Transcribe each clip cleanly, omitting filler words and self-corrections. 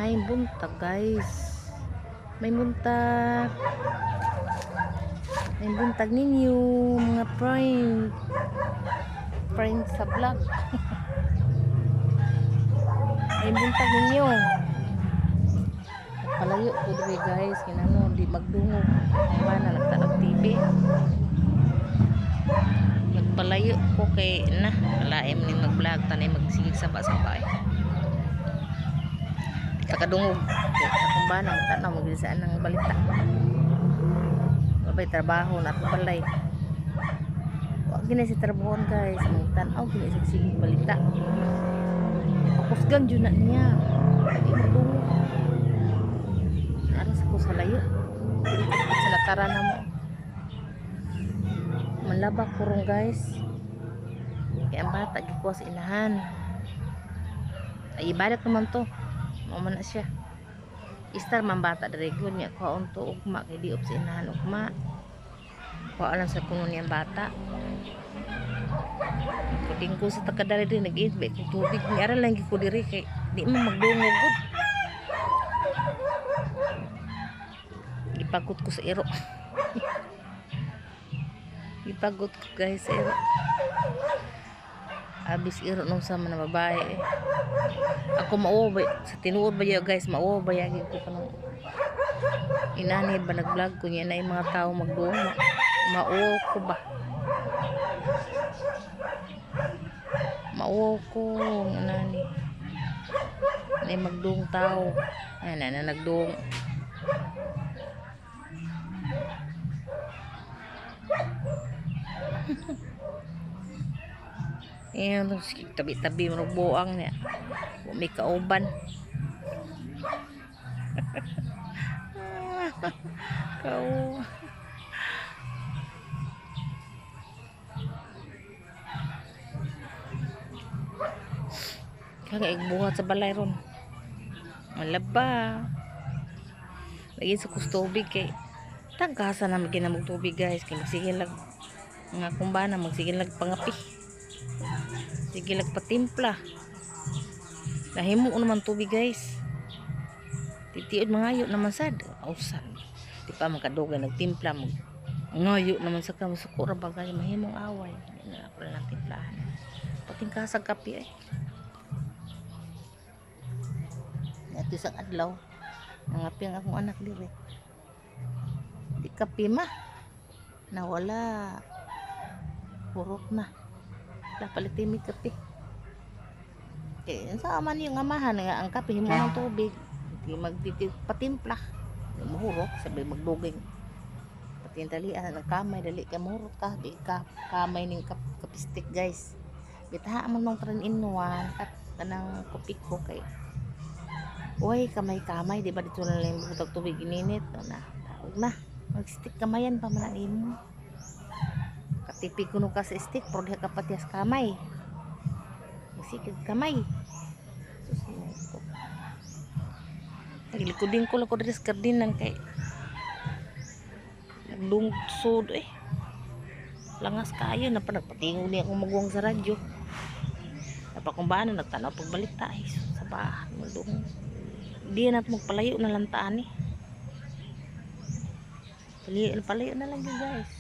Ay, buntag guys. May buntag. May buntag ninyo mga friend sa vlog. May buntag ninyo. Palayo ko diri guys, kinano di magdungog. Ay mana nagtanong TV. Nagpalayo ko kay na kalaim ni mag-vlog tanay magsigig saba-saba eh. Takadungog akong banang tanaw magisaan ng balita. Babay trabaho na at balay. Wa gina si trabaho guys, tanaw gina sigig balita. Kusgan jud na niya. Di magdungog. Aras ko sa layo. Dili ko sa lataran na mo. Manlabak kurong guys. Kaya ang bata gikuha sa inahan. Ay ibadat naman to. Mama na siya. Istar man bata dari gyud niya kuha unto ugma kay diop sa inahan ugma. Kuha lang sa kuno niyang bata. Kuding ko sa takadali din nag-iit kung tubig ni aral lang gid ko diri kay di man magdungog gud. Gipagod ko sa iro. Gipagod ko guys sa iro. Abis iro nung sa mga babae eh. Ako mauwa sa tinuod ba guys, mauwa bayagin ko kanang inani ba nag-vlog ko niya na yung mga tao magdungo. Mauwa ko ba? Mauwa ko inani. Na magdung tao. Ayan na nagdung. Ayan, tabi-tabi marubuang niya. May kauban. Kau. Kagay buhat sa balay ron. Malaba. Lagi sa kustubig kay tangkasan na maginamog tubig guys. Kay magsigil lag nga kumbana magsigil lag pangapi. Sige patimpla. Nahimo naman tubig guys. Titiod mangayo naman sad. Ausan. Di pa makadugay nagtimpla mo. Ngayo naman sa kamo sukura bagay mahimong away. Na ako lang timplahan. Pating kasag kape ay. Ito isang adlaw. Nangapi ang akong anak diri. Di kape ma. Nawala. Purok na. Palitin mi kape. Kaya sa man yung amahan nga ang kape himo ng tubig. Di magpatimpla. Mahurok sabi magdugay. Patintalian ang kamay dali ka mahurok ka di ka kamay ning kapistik guys. Bitaha man mong tran inuan at kanang kopi ko kay. Uy kamay di ba dito na lang butag tubig ininit na. Tawag na. Mag-stick kamayan pa man nimo. Katipig kuno ka sa stick pero diha ka patias kamay. Masikid kamay. Susunod ko. Naglikudin ko lang ko diri sa gardinan kay nagdungsod eh. Langas kayo na pa nagpatingon niya akong magwang sa radyo. Napakumbaan na nagtanaw pagbalita eh. Sa bahay magdung. Di na magpalayo na lantaan eh. Palayo na lang yun guys.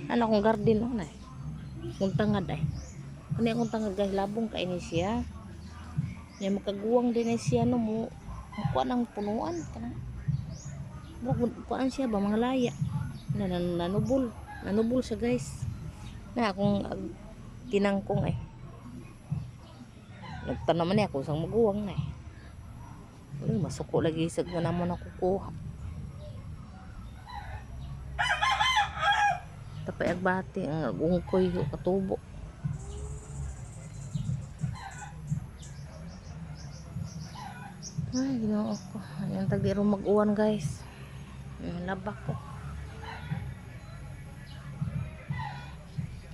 Ano akong garden oh na. Kung tangad ay. Kani akong tangad guys labong kay ni siya. Nya makaguwang din ay siya no mo kuan ang punuan kanang. Mo kuan siya ba mga laya. Nanubol siya guys. Na akong tinangkong eh. Nagtanaw man ako sang maguwang na eh. Uy, masuko lagi sa ganamo na kukuha. Tapay agbati ang ungkoy yung katubo. Ay, ginoo ko. Ayan tagdiro mag-uwan guys. Labak ko.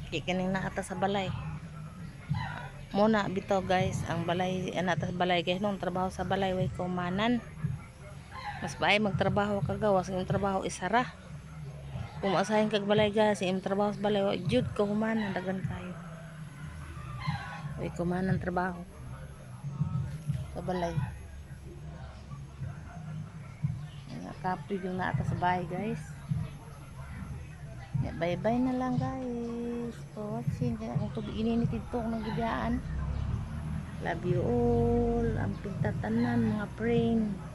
Kikaning naata sa balay. Muna bitaw guys, ang balay, naata sa balay guys, nung trabaho sa balay, way kumanan. Mas baay magtrabaho kagawas, yung trabaho isara. Kung asahin kag balay guys, yung trabaho sa balay, jud ka humanan, dagan kayo. Way kumanan trabaho sa balay. kapoy yung naata sa bahay guys. Bye bye na lang guys for watching. Kaya kung tubig ininit ito kung nagyayaan. Love you all. Ang pintatanan mga friend.